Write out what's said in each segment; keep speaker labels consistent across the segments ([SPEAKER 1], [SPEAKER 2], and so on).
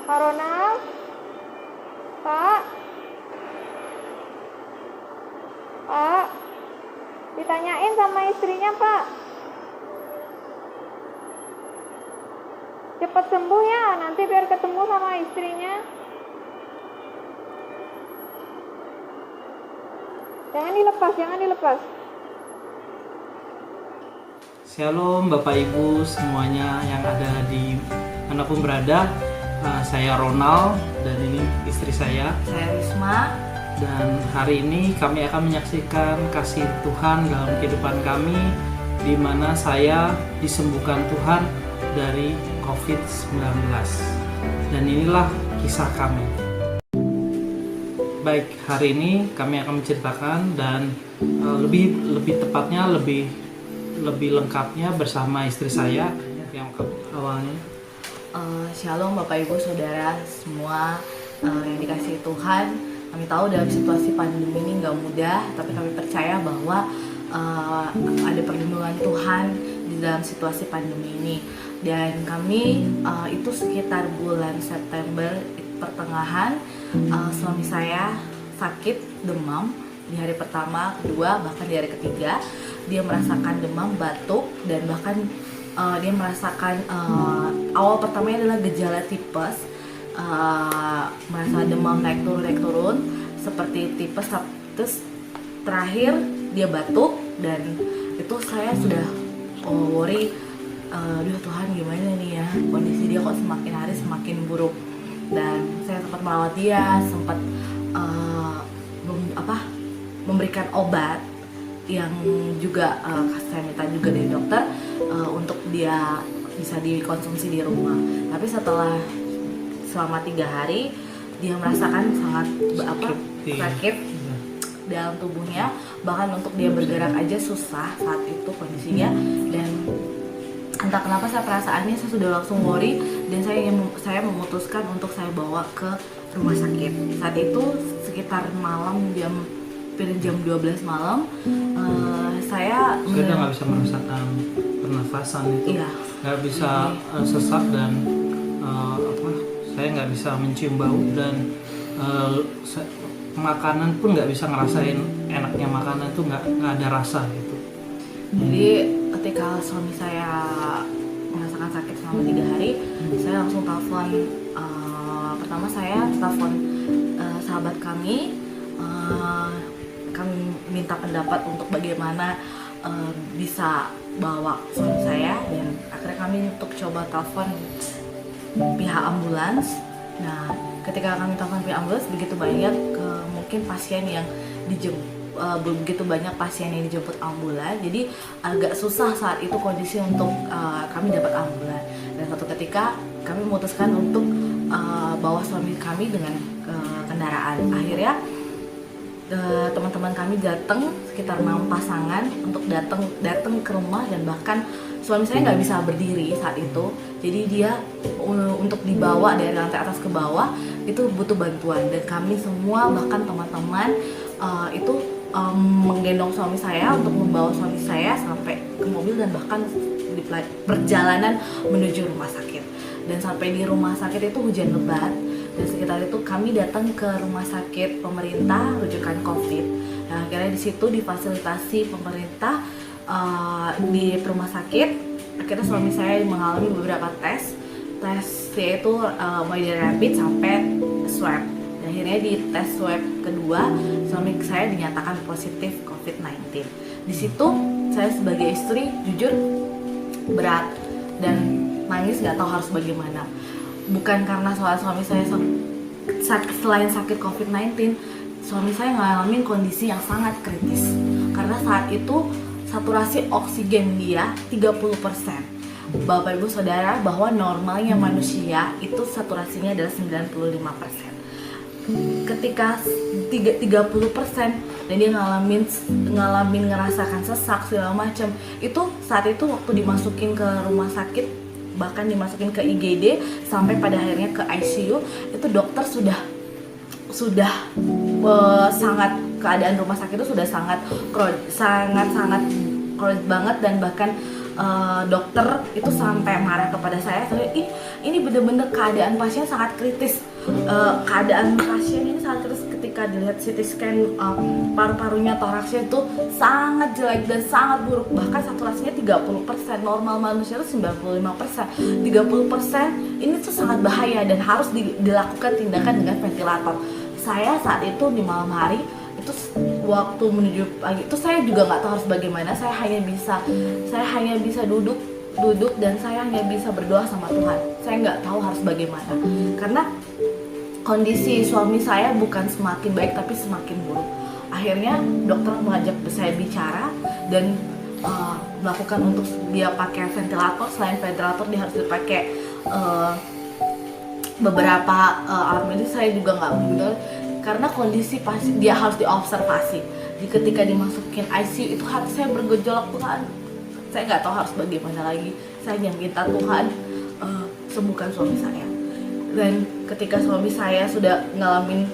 [SPEAKER 1] Pak Ronald? Pak? Pak? Ditanyain sama istrinya, Pak. Cepat sembuh ya, nanti biar ketemu sama istrinya. Jangan dilepas, jangan dilepas.
[SPEAKER 2] Shalom Bapak Ibu semuanya yang ada di manapun berada. Saya Ronald dan ini istri saya.
[SPEAKER 3] Saya Risma.
[SPEAKER 2] Dan hari ini kami akan menyaksikan kasih Tuhan dalam kehidupan kami, di mana saya disembuhkan Tuhan dari COVID-19. Dan inilah kisah kami. Baik, hari ini kami akan menceritakan dan lebih tepatnya lebih lengkapnya bersama istri saya yang awalnya.
[SPEAKER 3] Shalom Bapak Ibu Saudara semua yang dikasihi Tuhan. Kami tahu dalam situasi pandemi ini nggak mudah, tapi kami percaya bahwa ada perlindungan Tuhan di dalam situasi pandemi ini. Dan kami itu sekitar bulan September pertengahan, suami saya sakit demam di hari pertama, kedua, bahkan di hari ketiga. Dia merasakan demam, batuk, dan bahkan dia merasakan awal pertamanya adalah gejala tipes. Merasa demam naik turun seperti tipes, terus terakhir dia batuk, dan itu saya sudah worry, aduh Tuhan gimana nih ya, kondisi dia kok semakin hari semakin buruk. Dan saya sempat merawat dia, sempat memberikan obat yang juga saya minta juga dari dokter untuk dia bisa dikonsumsi di rumah. Tapi selama 3 hari dia merasakan sangat sakit dalam tubuhnya, bahkan untuk dia bergerak aja susah saat itu kondisinya. Dan entah kenapa perasaannya saya sudah langsung worry, dan saya memutuskan untuk saya bawa ke rumah sakit. Saat itu sekitar malam jam 12 malam, saya
[SPEAKER 2] udah nggak bisa merasakan pernafasan itu, nggak bisa sesak, dan saya nggak bisa mencium bau, dan makanan pun nggak bisa ngerasain enaknya makanan itu, nggak ada rasa gitu.
[SPEAKER 3] Jadi ketika suami saya merasakan sakit selama 3 hari, saya langsung telepon. Pertama saya telepon sahabat kami, kami minta pendapat untuk bagaimana bisa bawa suami saya, dan akhirnya kami untuk coba telepon pihak ambulans. Nah, ketika kami telepon pihak ambulans, begitu banyak mungkin pasien yang begitu banyak pasien yang dijemput ambulans, jadi agak susah saat itu kondisi untuk kami dapat ambulans. Dan suatu ketika kami memutuskan untuk bawa suami kami dengan kendaraan. Akhirnya teman-teman kami datang sekitar 6 pasangan untuk datang ke rumah, dan bahkan suami saya nggak bisa berdiri saat itu. Jadi dia untuk dibawa dari lantai atas ke bawah itu butuh bantuan, dan kami semua bahkan teman-teman itu menggendong suami saya untuk membawa suami saya sampai ke mobil, dan bahkan di perjalanan menuju rumah sakit. Dan sampai di rumah sakit itu hujan lebat, dan sekitar itu kami datang ke rumah sakit pemerintah rujukan COVID. Nah, akhirnya di situ difasilitasi pemerintah di rumah sakit. Akhirnya suami saya mengalami beberapa tes yaitu mulai dari rapid sampai swab. Dan akhirnya di tes swab kedua suami saya dinyatakan positif COVID-19. Di situ saya sebagai istri jujur berat dan nangis, nggak tahu harus bagaimana. Bukan karena soal suami saya selain sakit COVID-19, suami saya ngalamin kondisi yang sangat kritis. Karena saat itu saturasi oksigen dia 30%. Bapak Ibu Saudara, bahwa normalnya manusia itu saturasinya adalah 95%. Ketika 30% dan dia ngalamin ngerasakan sesak segala macam, itu saat itu waktu dimasukin ke rumah sakit, bahkan dimasukin ke IGD sampai pada akhirnya ke ICU, itu dokter sudah sangat, keadaan rumah sakit itu sudah sangat crowded banget, dan bahkan dokter itu sampai marah kepada saya. Ini benar-benar keadaan pasien sangat kritis. Keadaan pasien ini sangat kritis ketika dilihat CT scan paru-parunya, toraksnya itu sangat jelek dan sangat buruk. Bahkan saturasinya 30%, normal manusia itu 95%. 30% ini tuh sangat bahaya dan harus dilakukan tindakan dengan ventilator. Saya saat itu di malam hari itu waktu menuju pagi itu saya juga nggak tahu harus bagaimana. Saya hanya bisa duduk dan saya hanya bisa berdoa sama Tuhan. Saya nggak tahu harus bagaimana karena kondisi suami saya bukan semakin baik tapi semakin buruk. Akhirnya dokter mengajak saya bicara dan melakukan untuk dia pakai ventilator. Selain ventilator dia harus dipakai beberapa alat medis. Saya juga nggak benar karena kondisi pasien dia harus diobservasi. Jadi ketika dimasukin ICU itu hati saya bergejolak, Tuhan. Saya nggak tahu harus bagaimana lagi. Saya hanya minta Tuhan sembuhkan suami saya. Dan ketika suami saya sudah ngalamin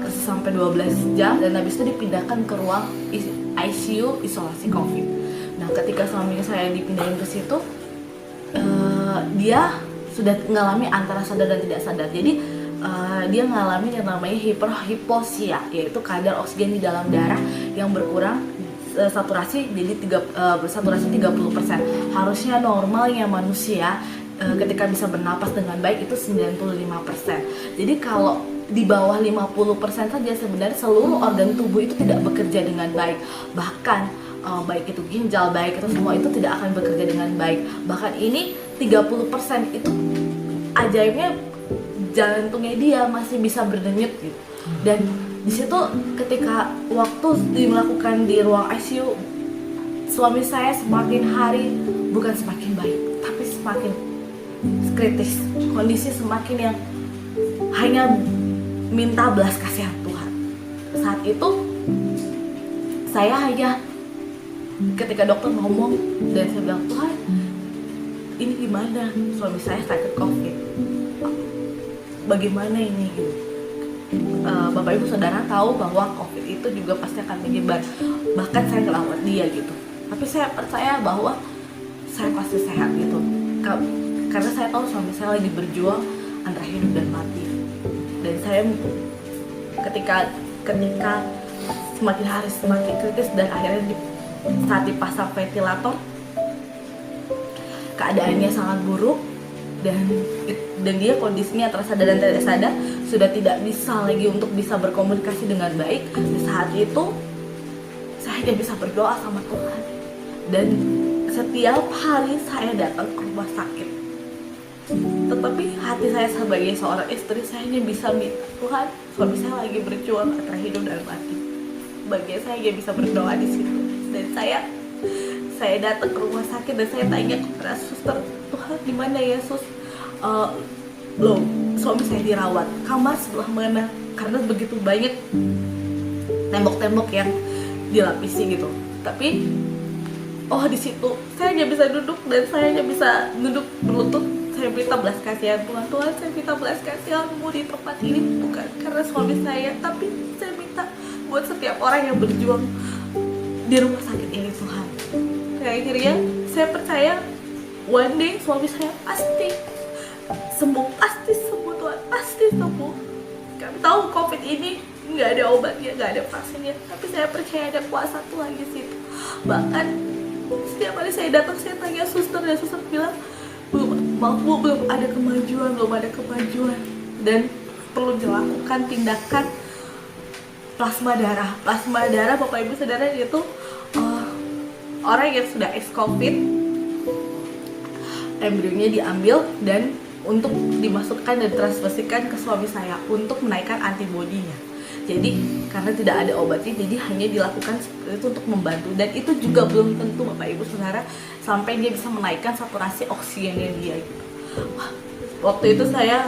[SPEAKER 3] krisis sampai 12 jam dan habis itu dipindahkan ke ruang ICU isolasi COVID. Nah, ketika suami saya dipindahin ke situ, dia sudah mengalami antara sadar dan tidak sadar. Jadi dia mengalami yang namanya hipoxia, yaitu kadar oksigen di dalam darah yang berkurang, saturasi jadi saturasi 30%. Harusnya normalnya manusia ketika bisa bernapas dengan baik itu 95%. Jadi kalau di bawah 50% saja sebenarnya seluruh organ tubuh itu tidak bekerja dengan baik. Bahkan baik itu ginjal, baik itu semua itu tidak akan bekerja dengan baik. Bahkan ini 30% itu ajaibnya jantungnya dia masih bisa berdenyut gitu. Dan di situ ketika waktu dilakukan di ruang ICU, suami saya semakin hari bukan semakin baik tapi semakin kritis. Kondisi semakin yang hanya minta belas kasihan Tuhan. Saat itu saya hanya ketika dokter ngomong dan saya bilang, Tuhan ini gimana, suami saya sakit COVID, bagaimana ini gitu. Bapak ibu saudara tahu bahwa COVID itu juga pasti akan menyebar, bahkan saya ngelawat dia gitu. Tapi saya percaya bahwa saya pasti sehat gitu, karena saya tahu suami saya lagi berjuang antara hidup dan mati. Dan saya ketika semakin hari semakin kritis dan akhirnya saat dipasang ventilator keadaannya sangat buruk dan dia kondisinya antara sadar dan tidak sadar, sudah tidak bisa lagi untuk bisa berkomunikasi dengan baik. Di saat itu saya hanya bisa berdoa sama Tuhan, dan setiap hari saya datang ke rumah sakit. Tetapi hati saya sebagai seorang istri, saya hanya bisa minta, Tuhan, suami saya lagi berjuang antara hidup dan mati. Bagi saya hanya bisa berdoa di situ. Dan saya datang ke rumah sakit dan saya tanya kepada suster, Tuhan di mana ya sus? Loh, suami saya dirawat, kamar sebelah mana? Karena begitu banyak tembok-tembok yang dilapisi gitu. Tapi di situ saya hanya bisa duduk dan saya hanya bisa duduk berlutut. Saya minta belas kasihan Tuhan, saya minta belas kasihan-Mu di tempat ini, bukan karena suami saya, tapi saya minta buat setiap orang yang berjuang di rumah sakit ini, Tuhan. Akhirnya saya percaya one day suami saya pasti sembuh Tuhan, pasti sembuh. Kami tahu COVID ini nggak ada obatnya, nggak ada vaksinnya, tapi saya percaya ada kuasa Tuhan di situ. Bahkan setiap kali saya datang, saya tanya suster dan suster bilang, belum ada kemajuan, dan perlu dilakukan tindakan plasma darah. Bapak ibu saudara, itu orang yang sudah ex-COVID, embrionya diambil dan untuk dimasukkan dan transfusikan ke suami saya untuk menaikkan antibodinya. Jadi karena tidak ada obatnya, jadi hanya dilakukan seperti itu untuk membantu, dan itu juga belum tentu Bapak Ibu Saudara sampai dia bisa menaikkan saturasi oksigennya dia gitu. Waktu itu saya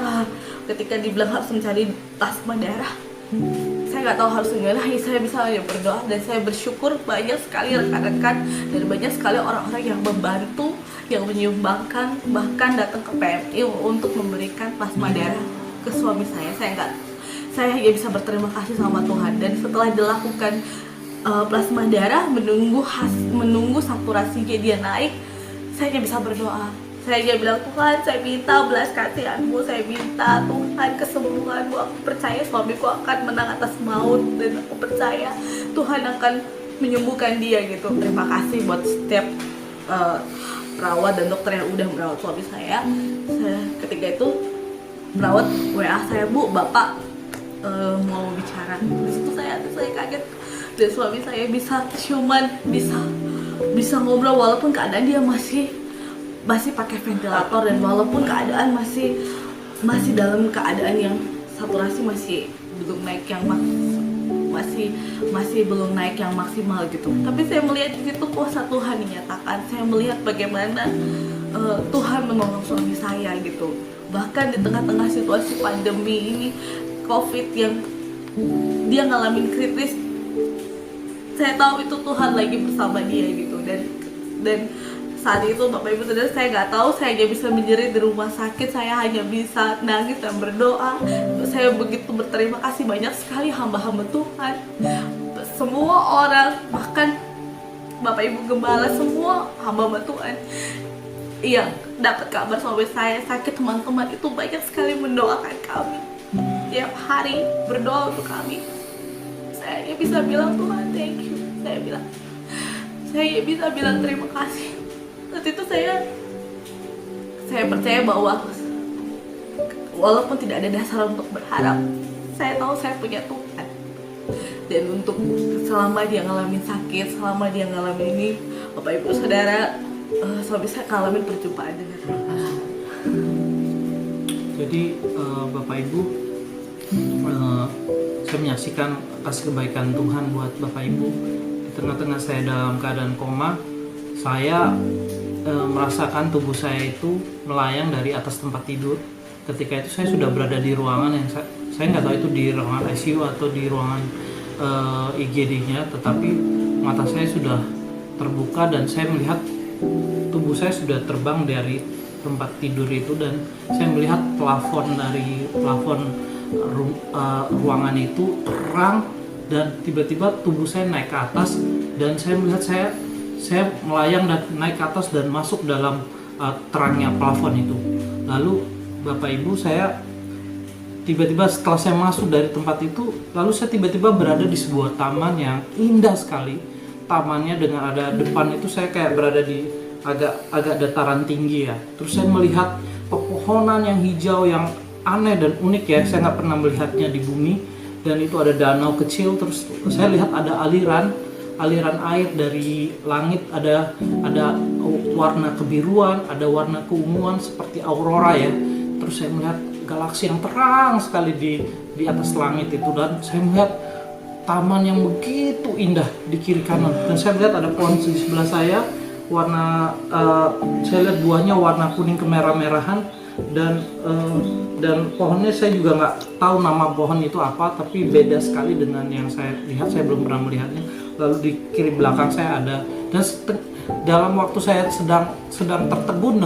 [SPEAKER 3] ketika dibilang harus mencari plasma darah, saya nggak tahu harus gimana. Saya bisa hanya berdoa, dan saya bersyukur banyak sekali rekan-rekan dan banyak sekali orang-orang yang membantu, yang menyumbangkan, bahkan datang ke PMI untuk memberikan plasma darah ke suami saya. Saya hanya bisa berterima kasih sama Tuhan. Dan setelah dilakukan plasma darah, menunggu saturasinya dia naik, saya hanya bisa berdoa. Saya hanya bilang, Tuhan, saya minta belas kasihan-Mu, saya minta Tuhan kesembuhan-Mu. Aku percaya suamiku akan menang atas maut, dan aku percaya Tuhan akan menyembuhkan dia gitu. Terima kasih buat setiap perawat dan dokter yang udah merawat suami saya. Ketika itu perawat WA saya, Bu, Bapak mau bicara. Di situ saya kaget, dan suami saya bisa ciuman, bisa ngobrol walaupun keadaan dia masih pakai ventilator, dan walaupun keadaan masih dalam keadaan yang saturasi masih belum naik yang masih belum naik yang maksimal gitu. Tapi saya melihat di situ kuasa Tuhan dinyatakan. Saya melihat bagaimana Tuhan menolong suami saya gitu. Bahkan di tengah-tengah situasi pandemi ini, COVID yang dia ngalamin kritis, saya tahu itu Tuhan lagi bersama dia gitu. Dan saat itu Bapak Ibu Saudara, saya nggak tahu, saya hanya bisa menjerit di rumah sakit, saya hanya bisa nangis dan berdoa. Saya begitu berterima kasih banyak sekali hamba-hamba Tuhan, semua orang, bahkan Bapak Ibu Gembala, semua hamba-hamba Tuhan yang dapat kabar suami saya sakit. Teman-teman itu banyak sekali mendoakan kami, tiap hari berdoa untuk kami. Saya hanya bisa bilang, Tuhan, thank you. Saya bisa bilang terima kasih. Saat itu saya percaya bahwa walaupun tidak ada dasar untuk berharap, saya tahu saya punya Tuhan. Dan untuk selama dia ngalamin sakit, selama dia ngalamin ini, Bapak Ibu Saudara, suami saya ngalamin perjumpaan dengan Tuhan.
[SPEAKER 2] Jadi Bapak Ibu, saya menyaksikan kasih kebaikan Tuhan buat Bapak Ibu. Di tengah-tengah saya dalam keadaan koma, saya merasakan tubuh saya itu melayang dari atas tempat tidur. Ketika itu saya sudah berada di ruangan yang saya nggak tahu itu di ruangan ICU atau di ruangan IGD-nya, tetapi mata saya sudah terbuka dan saya melihat tubuh saya sudah terbang dari tempat tidur itu, dan saya melihat plafon ruangan itu terang, dan tiba-tiba tubuh saya naik ke atas, dan saya melihat saya melayang dan naik ke atas dan masuk dalam terangnya plafon itu. Lalu Bapak Ibu, saya tiba-tiba setelah saya masuk dari tempat itu, lalu saya tiba-tiba berada di sebuah taman yang indah sekali. Tamannya dengan ada depan itu saya kayak berada di agak dataran tinggi ya. Terus saya melihat pepohonan yang hijau yang aneh dan unik ya. Saya nggak pernah melihatnya di bumi. Dan itu ada danau kecil. Terus saya lihat ada aliran air dari langit, ada warna kebiruan, ada warna keunguan seperti aurora ya. Terus saya melihat galaksi yang terang sekali di atas langit itu, dan saya melihat taman yang begitu indah di kiri kanan, dan saya melihat ada pohon di sebelah saya, saya lihat buahnya warna kuning kemerah-merahan, dan pohonnya saya juga nggak tahu nama pohon itu apa, tapi beda sekali dengan yang saya lihat. Saya belum pernah melihatnya. Lalu di kiri belakang saya ada, dan dalam waktu saya sedang tertegun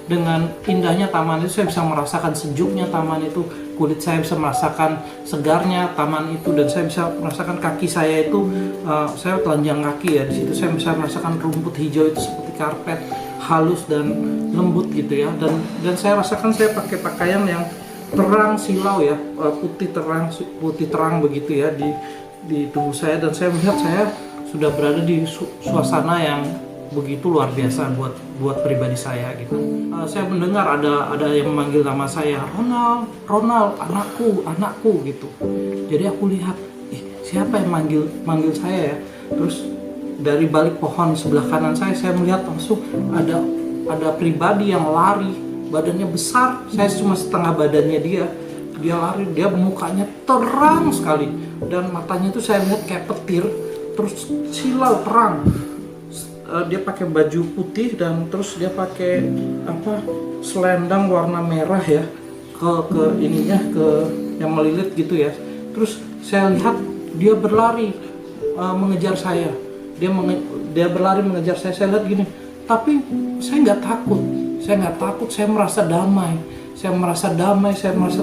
[SPEAKER 2] dengan indahnya taman itu, saya bisa merasakan sejuknya taman itu, kulit saya bisa merasakan segarnya taman itu, dan saya bisa merasakan kaki saya itu, saya telanjang kaki ya, di situ saya bisa merasakan rumput hijau itu seperti karpet, halus dan lembut gitu ya, dan saya rasakan saya pakai pakaian yang terang silau ya, putih terang begitu ya di tubuh saya, dan saya melihat saya sudah berada di suasana yang begitu luar biasa buat pribadi saya gitu. Saya mendengar ada yang memanggil nama saya, Ronald, anakku gitu. Jadi aku lihat, siapa yang manggil saya ya? Terus dari balik pohon sebelah kanan saya melihat langsung ada pribadi yang lari, badannya besar, saya cuma setengah badannya dia lari, dia mukanya terang sekali, dan matanya itu saya lihat kayak petir, terus silau terang. Dia pakai baju putih, dan terus dia pakai selendang warna merah ya, ke ininya, ke yang melilit gitu ya. Terus saya lihat dia berlari mengejar saya. Dia berlari mengejar saya. Saya lihat gini, tapi saya nggak takut. Saya merasa damai. Saya merasa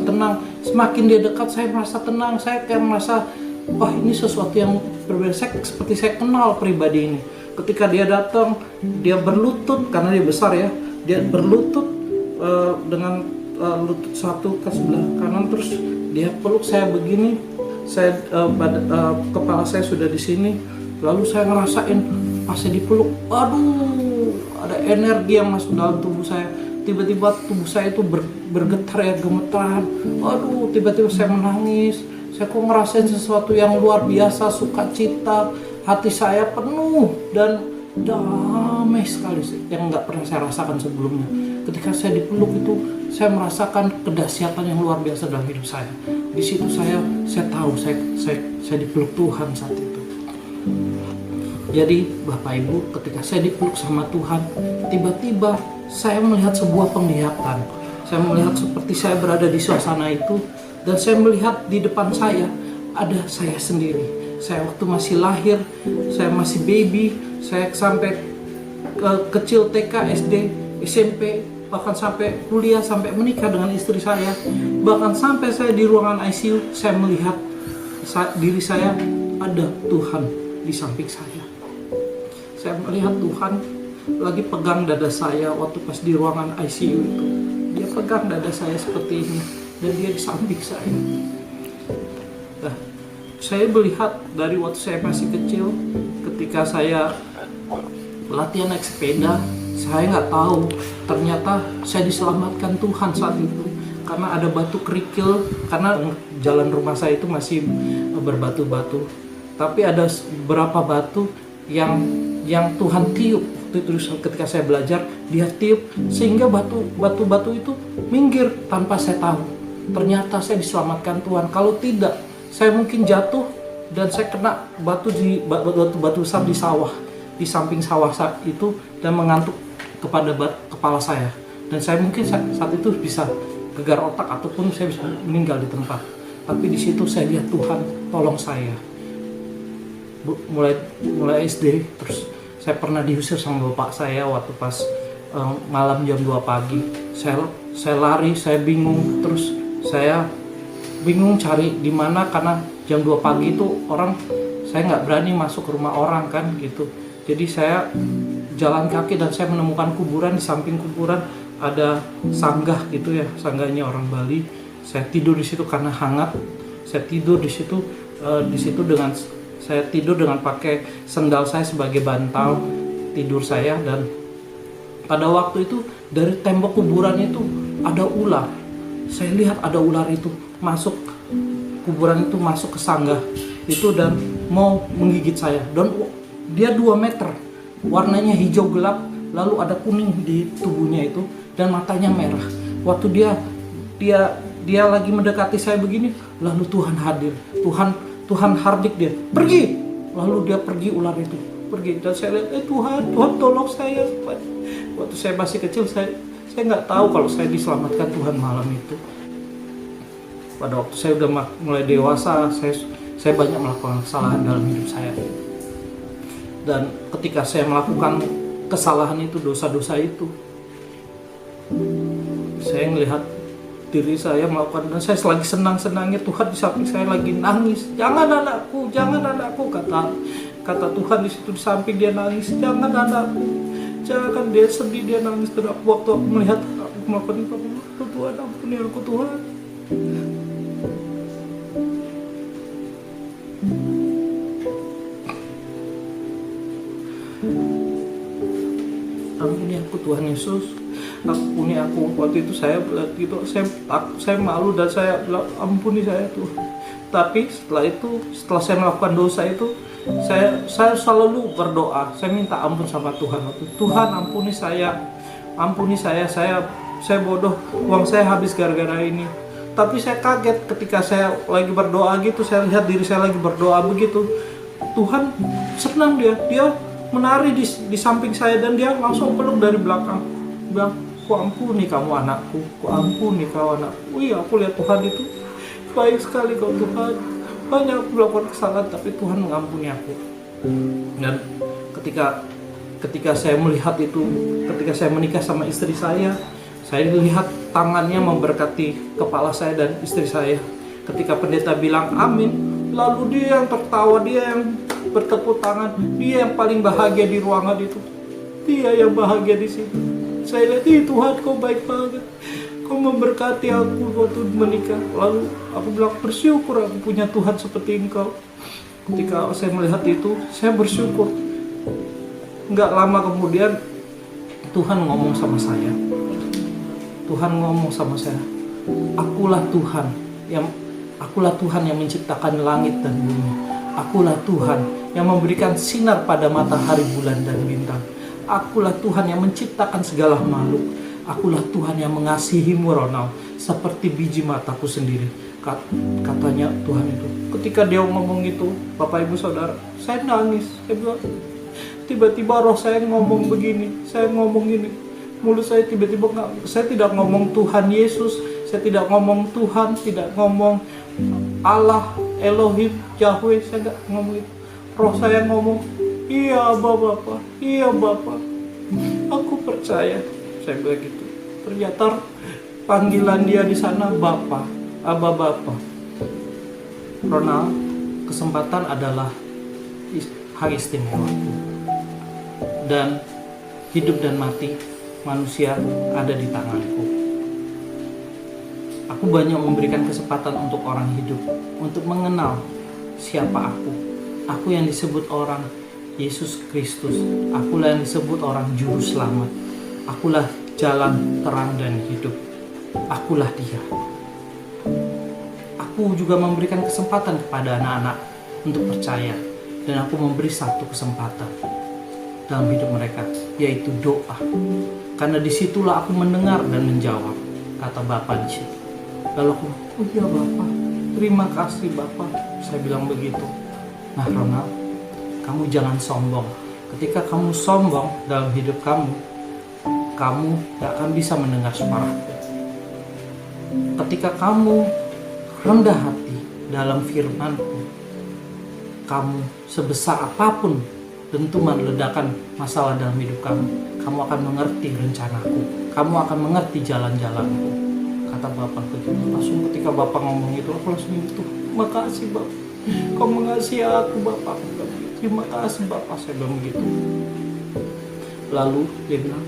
[SPEAKER 2] tenang. Semakin dia dekat, saya merasa tenang. Saya kayak merasa, wah, ini sesuatu yang berbeda. Seperti saya kenal pribadi ini. Ketika dia datang, dia berlutut karena dia besar ya. Dia berlutut dengan lutut satu ke sebelah kanan, terus dia peluk saya begini. Saya kepala saya sudah di sini. Lalu saya ngerasain pas saya dipeluk, aduh, ada energi yang masuk dalam tubuh saya. Tiba-tiba tubuh saya itu bergetar ya, gemeteran. Aduh, tiba-tiba saya menangis. Saya kok ngerasain sesuatu yang luar biasa, sukacita. Hati saya penuh dan damai sekali yang nggak pernah saya rasakan sebelumnya. Ketika saya dipeluk itu, saya merasakan kedahsyatan yang luar biasa dalam hidup saya. Di situ saya tahu saya dipeluk Tuhan saat itu. Jadi Bapak Ibu, ketika saya dipeluk sama Tuhan, tiba-tiba saya melihat sebuah penglihatan. Saya melihat seperti saya berada di suasana itu, dan saya melihat di depan saya ada saya sendiri. Saya waktu masih lahir, saya masih baby, saya sampai kecil TK, SD, SMP, bahkan sampai kuliah, sampai menikah dengan istri saya. Bahkan sampai saya di ruangan ICU, saya melihat diri saya, ada Tuhan di samping saya. Saya melihat Tuhan lagi pegang dada saya waktu pas di ruangan ICU itu. Dia pegang dada saya seperti ini, dan dia di samping saya. Nah, saya melihat dari waktu saya masih kecil, ketika saya latihan naik sepeda, saya nggak tahu ternyata saya diselamatkan Tuhan saat itu, karena ada batu kerikil, karena jalan rumah saya itu masih berbatu-batu, tapi ada beberapa batu yang Tuhan tiup. Terus ketika saya belajar, dia tiup sehingga batu-batu itu minggir tanpa saya tahu. Ternyata saya diselamatkan Tuhan. Kalau tidak, saya mungkin jatuh dan saya kena batu besar di sawah, di samping sawah itu, dan mengantuk kepada kepala saya. Dan saya mungkin saat itu bisa gegar otak ataupun saya bisa meninggal di tempat. Tapi di situ saya lihat Tuhan tolong saya. Mulai SD, terus saya pernah diusir sama bapak saya waktu pas malam jam 2 pagi. Saya lari, saya bingung, terus saya bingung cari di mana, karena jam 2 pagi itu saya nggak berani masuk ke rumah orang kan gitu. Jadi saya jalan kaki dan saya menemukan kuburan. Di samping kuburan ada sanggah gitu ya, sanggahnya orang Bali. Saya tidur di situ karena hangat. Saya tidur di situ dengan pakai sendal saya sebagai bantal tidur saya. Dan pada waktu itu dari tembok kuburan itu ada ular. Saya lihat ada ular itu masuk kuburan itu, masuk ke sanggah itu dan mau menggigit saya. Dan dia 2 meter, warnanya hijau gelap, lalu ada kuning di tubuhnya itu, dan matanya merah. Waktu dia lagi mendekati saya begini, lalu Tuhan hadir. Tuhan hardik dia, pergi. Lalu dia pergi, ular itu pergi. Dan saya lihat, Tuhan tolong saya. Waktu saya masih kecil, saya nggak tahu kalau saya diselamatkan Tuhan malam itu. Pada waktu saya udah mulai dewasa, saya banyak melakukan kesalahan dalam hidup saya. Dan ketika saya melakukan kesalahan itu, dosa-dosa itu, saya melihat diri saya melakukan, dan saya lagi senang-senangnya, Tuhan di samping saya lagi nangis. Jangan anakku, kata Tuhan di situ di samping dia nangis. Jangan anakku, jangan, dia sedih, dia nangis. Dan waktu aku melihat aku melakukan itu, Tuhan ampuni aku Tuhan. Ampuni aku Tuhan Yesus, ampuni aku. Waktu itu saya malu dan saya bilang, ampuni saya Tuhan. Tapi setelah saya melakukan dosa itu, saya selalu berdoa, saya minta ampun sama Tuhan. Tuhan ampuni saya, saya bodoh, uang saya habis gara-gara ini. Tapi saya kaget ketika saya lagi berdoa gitu, saya lihat diri saya lagi berdoa begitu. Tuhan senang, dia menari di samping saya, dan dia langsung peluk dari belakang, bilang, ku ampuni kamu anakku, ku ampuni kau anakku. Iya, aku lihat Tuhan itu baik sekali kau Tuhan. Banyak aku melakukan kesalahan, tapi Tuhan mengampuni aku. Dan ketika saya melihat itu, ketika saya menikah sama istri saya lihat tangannya memberkati kepala saya dan istri saya. Ketika pendeta bilang amin, lalu dia yang tertawa, dia yang bertepuk tangan. Dia yang paling bahagia di ruangan itu. Dia yang bahagia di situ. Saya lihat, Tuhan kau baik banget. Kau memberkati aku waktu menikah. Lalu aku bilang, bersyukur aku punya Tuhan seperti engkau. Ketika saya melihat itu, saya bersyukur. Nggak lama kemudian Tuhan ngomong sama saya. Tuhan ngomong sama saya, Akulah Tuhan yang menciptakan langit dan bumi. Akulah Tuhan yang memberikan sinar pada matahari, bulan, dan bintang. Akulah Tuhan yang menciptakan segala makhluk. Akulah Tuhan yang mengasihimu, Ronald, seperti biji mataku sendiri. Katanya Tuhan itu. Ketika dia ngomong itu, Bapak Ibu Saudara, saya nangis. Saya bilang, tiba-tiba roh saya ngomong begini, saya ngomong gini. Mulut saya tiba-tiba saya tidak ngomong Tuhan Yesus, saya tidak ngomong Tuhan, tidak ngomong Allah, Elohim, Yahweh, saya tidak ngomong itu. Roh saya ngomong, iya Bapak, iya Bapak, aku percaya. Saya bilang gitu. Ternyata panggilan dia di sana Bapak, Abah Bapak. Ronald, kesempatan adalah hak istimewaku. Dan hidup dan mati manusia ada di tanganku. Aku banyak memberikan kesempatan untuk orang hidup, untuk mengenal siapa aku. Aku yang disebut orang Yesus Kristus. Akulah yang disebut orang juru selamat. Akulah jalan terang dan hidup. Akulah dia. Aku juga memberikan kesempatan kepada anak-anak untuk percaya. Dan aku memberi satu kesempatan dalam hidup mereka, yaitu doa. Karena disitulah aku mendengar dan menjawab, kata Bapak di situ. Lalu aku, oh iya Bapak, terima kasih Bapak. Saya bilang begitu. Nah Ronald, kamu jangan sombong. Ketika kamu sombong dalam hidup kamu gak akan bisa mendengar suaraku. Ketika kamu rendah hati dalam firman-Ku, kamu sebesar apapun dentuman ledakan masalah dalam hidup kamu akan mengerti rencanaku, kamu akan mengerti jalan-jalanku, kata Bapak begitu. Langsung ketika Bapak ngomong itu, aku langsung itu, makasih Bapak, kau mengasihi aku Bapak. Terima kasih Bapak, saya bilang begitu. Lalu dia bilang,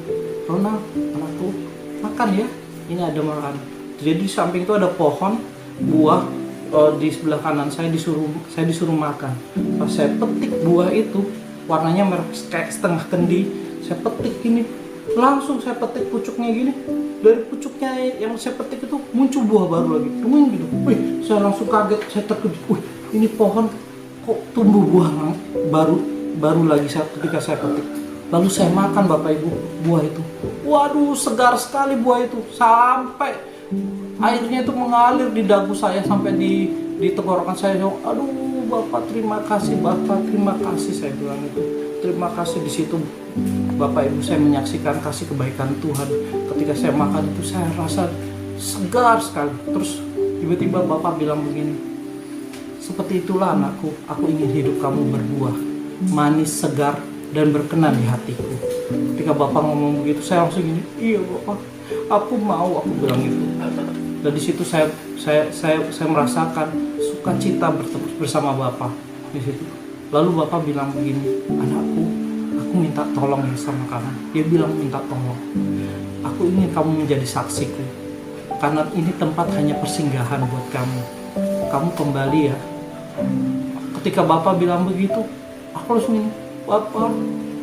[SPEAKER 2] Ronald, anakku, makan ya, ini ada makan. Jadi di samping itu ada pohon buah, di sebelah kanan saya disuruh makan. Pas saya petik buah itu, warnanya merah kayak setengah kendi, saya petik gini, langsung saya petik pucuknya gini. Dari pucuknya yang saya petik itu muncul buah baru lagi, gitu. Wih, saya langsung kaget, saya terkejut. Wih, ini pohon kok tumbuh buah baru lagi ketika saya petik. Lalu saya makan Bapak Ibu buah itu. Waduh, segar sekali buah itu, sampai airnya itu mengalir di dagu saya sampai di tenggorokan saya. Aduh Bapak, terima kasih Bapak, terima kasih, saya bilang itu. Terima kasih. Di situ Bapak Ibu, saya menyaksikan kasih kebaikan Tuhan. Ketika saya makan itu saya rasa segar sekali. Terus tiba-tiba Bapak bilang begini, seperti itulah anakku, aku ingin hidup kamu berbuah, manis, segar, dan berkenan di hatiku. Ketika Bapak ngomong begitu, saya langsung gini, iya Bapak, aku mau, aku bilang gitu. Dan di situ saya merasakan sukacita bersama Bapak di situ. Lalu Bapak bilang begini, anakku, aku minta tolong ya sama kamu. Dia bilang minta tolong. Aku ingin kamu menjadi saksiku. Karena ini tempat hanya persinggahan buat kamu. Kamu kembali ya. Ketika Bapak bilang begitu, aku harus minta, Bapak,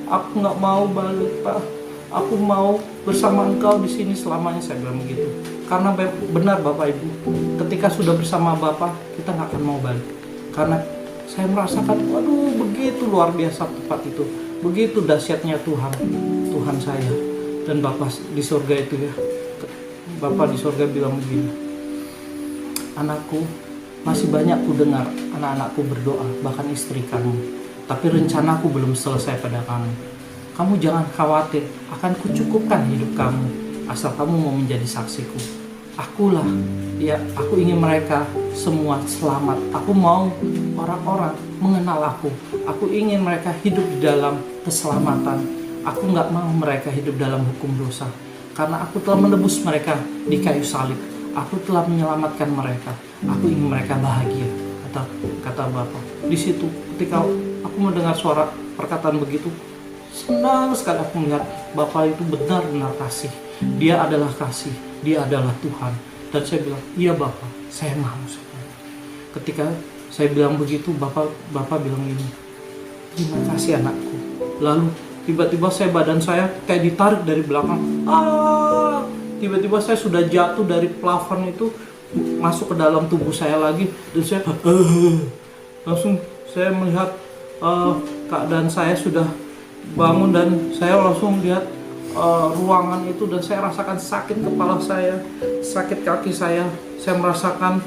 [SPEAKER 2] aku nggak mau balik Pak. Aku mau bersama engkau di sini selamanya, saya bilang begitu. Karena benar Bapak Ibu, ketika sudah bersama Bapak, kita nggak akan mau balik. Karena saya merasakan, waduh, begitu luar biasa tempat itu, begitu dahsyatnya Tuhan saya dan Bapak di surga itu ya. Bapak di surga bilang begini, anakku, masih banyak ku dengar anak-anakku berdoa, bahkan istri kamu, tapi rencanaku belum selesai pada kamu. Kamu jangan khawatir, akan kucukupkan hidup kamu, asal kamu mau menjadi saksiku. Akulah, ya, aku ingin mereka semua selamat. Aku mau orang-orang mengenal aku. Aku ingin mereka hidup di dalam keselamatan. Aku nggak mau mereka hidup dalam hukum dosa. Karena aku telah menebus mereka di kayu salib. Aku telah menyelamatkan mereka. Aku ingin mereka bahagia, kata Bapak. Di situ ketika aku aku mendengar suara perkataan begitu, senang sekali aku melihat Bapak itu benar-benar kasih. Dia adalah kasih, dia adalah Tuhan. Dan saya bilang, iya Bapak, saya mau. Ketika saya bilang begitu, Bapak bilang ini, terima kasih anakku. Lalu tiba-tiba badan saya kayak ditarik dari belakang. Tiba-tiba saya sudah jatuh dari plafon itu, masuk ke dalam tubuh saya lagi, dan saya langsung saya melihat keadaan saya sudah bangun, dan saya langsung lihat ruangan itu, dan saya rasakan sakit kepala saya, sakit kaki saya merasakan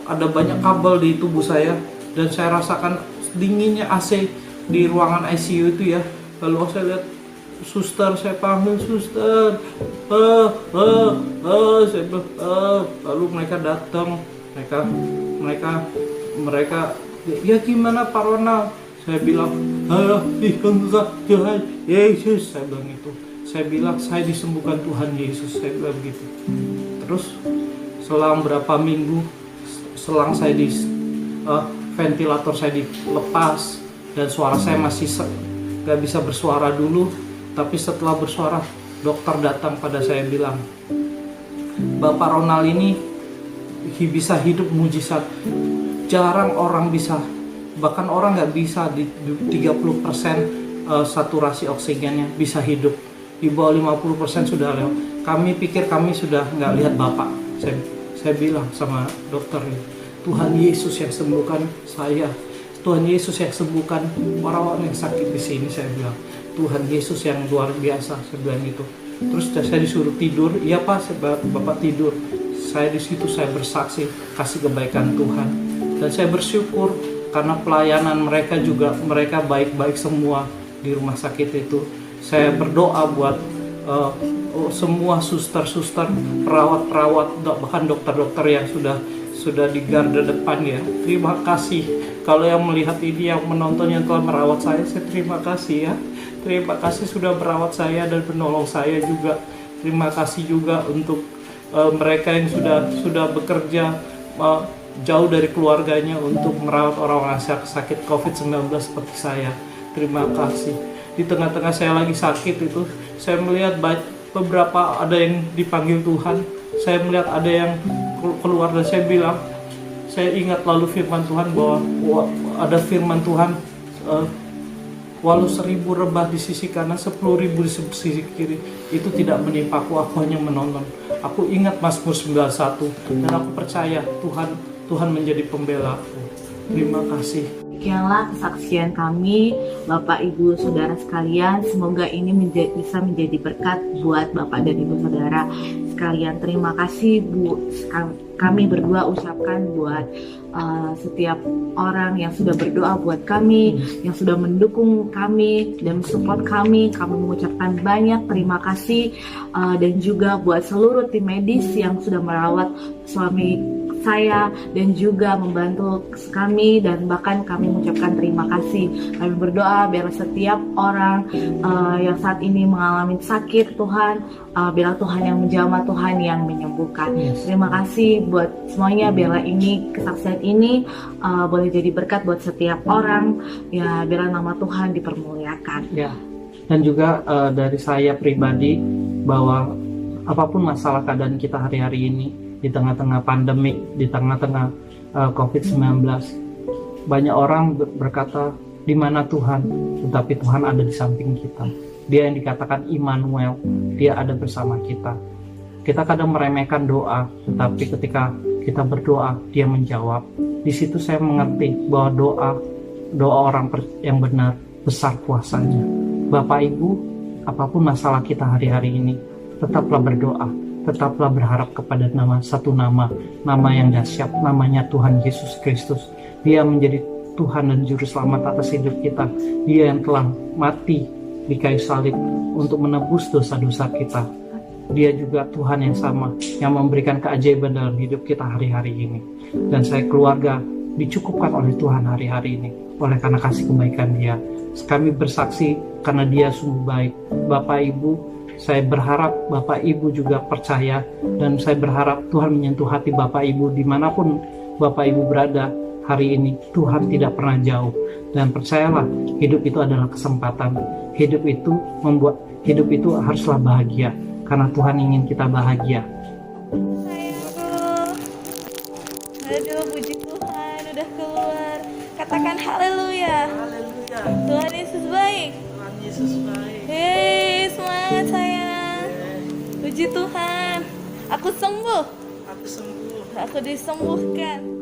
[SPEAKER 2] ada banyak kabel di tubuh saya, dan saya rasakan dinginnya AC di ruangan ICU itu ya. Lalu saya lihat suster, saya panggil suster, saya bilang, lalu mereka datang, mereka ya gimana Pak Ronald? Saya bilang, Tuhan Yesus, saya bilang itu. Saya bilang, saya disembuhkan Tuhan Yesus, saya bilang begitu. Terus selang berapa minggu, selang saya di ventilator saya dilepas, dan suara saya masih gak bisa bersuara dulu. Tapi setelah bersuara, dokter datang pada saya bilang, Bapak Ronald ini bisa hidup mujizat. Jarang orang bisa, bahkan orang gak bisa di 30% saturasi oksigennya bisa hidup. Di bawah 50% sudah lewat. Kami pikir kami sudah gak lihat Bapak. Saya bilang sama dokter ini, Tuhan Yesus yang sembuhkan saya. Tuhan Yesus yang sembuhkan orang-orang yang sakit di sini, saya bilang. Tuhan Yesus yang luar biasa, saya bilang gitu. Terus saya disuruh tidur. Iya Pak, Bapak tidur. Saya di situ saya bersaksi kasih kebaikan Tuhan. Dan saya bersyukur karena pelayanan mereka juga, mereka baik-baik semua di rumah sakit itu. Saya berdoa buat semua suster-suster, perawat-perawat, bahkan dokter-dokter yang sudah di garda depan ya. Terima kasih. Kalau yang melihat ini, yang menonton, yang telah merawat saya terima kasih ya. Terima kasih sudah merawat saya dan menolong saya juga. Terima kasih juga untuk mereka yang sudah bekerja jauh dari keluarganya untuk merawat orang-orang sakit COVID-19 seperti saya. Terima kasih. Di tengah-tengah saya lagi sakit itu, saya melihat beberapa ada yang dipanggil Tuhan. Saya melihat ada yang keluar, dan saya bilang, saya ingat lalu firman Tuhan bahwa ada firman Tuhan, walau 1000 rebah di sisi kanan, 10.000 di sisi kiri, itu tidak menimpaku, aku hanya menonton. Aku ingat Mazmur 91, dan aku percaya Tuhan menjadi pembela aku. Terima kasih.
[SPEAKER 3] Demikianlah kesaksian kami, Bapak Ibu Saudara sekalian. Semoga ini bisa menjadi berkat buat Bapak dan Ibu Saudara sekalian. Terima kasih Bu. Kami berdua ucapkan buat setiap orang yang sudah berdoa buat kami, yang sudah mendukung kami dan support kami. Kami mengucapkan banyak terima kasih, dan juga buat seluruh tim medis yang sudah merawat suami saya dan juga membantu kami, dan bahkan kami mengucapkan terima kasih. Kami berdoa biar setiap orang yang saat ini mengalami sakit, Tuhan, biarlah Tuhan yang menjamah, Tuhan yang menyembuhkan. Terima kasih buat semuanya, biarlah ini kesaksian ini boleh jadi berkat buat setiap orang ya, biarlah nama Tuhan dipermuliakan
[SPEAKER 2] ya. Dan juga dari saya pribadi, bahwa apapun masalah keadaan kita hari-hari ini, di tengah-tengah pandemik, di tengah-tengah COVID-19, banyak orang berkata, di mana Tuhan? Tetapi Tuhan ada di samping kita. Dia yang dikatakan Immanuel, Dia ada bersama kita. Kita kadang meremehkan doa, tetapi ketika kita berdoa, Dia menjawab. Di situ saya mengerti bahwa doa orang yang benar besar kuasanya. Bapak Ibu, apapun masalah kita hari-hari ini, tetaplah berdoa. Tetaplah berharap kepada satu nama yang dahsyat, namanya Tuhan Yesus Kristus. Dia menjadi Tuhan dan Juru Selamat atas hidup kita. Dia yang telah mati di kayu salib untuk menebus dosa-dosa kita. Dia juga Tuhan yang sama, yang memberikan keajaiban dalam hidup kita hari-hari ini. Dan saya keluarga dicukupkan oleh Tuhan hari-hari ini, oleh karena kasih kebaikan Dia. Kami bersaksi karena Dia sungguh baik. Bapak Ibu, saya berharap Bapak Ibu juga percaya, dan saya berharap Tuhan menyentuh hati Bapak Ibu dimanapun Bapak Ibu berada hari ini Tuhan tidak pernah jauh. Dan percayalah, hidup itu adalah kesempatan. Hidup itu haruslah bahagia, karena Tuhan ingin kita bahagia.
[SPEAKER 3] Sayangku, aduh puji Tuhan udah keluar. Katakan haleluya.
[SPEAKER 2] Haleluya.
[SPEAKER 3] Tuhan Yesus baik.
[SPEAKER 2] Tuhan Yesus baik.
[SPEAKER 3] Hei, semangat sayang. Puji Tuhan. Aku sembuh.
[SPEAKER 2] Aku sembuh.
[SPEAKER 3] Aku disembuhkan.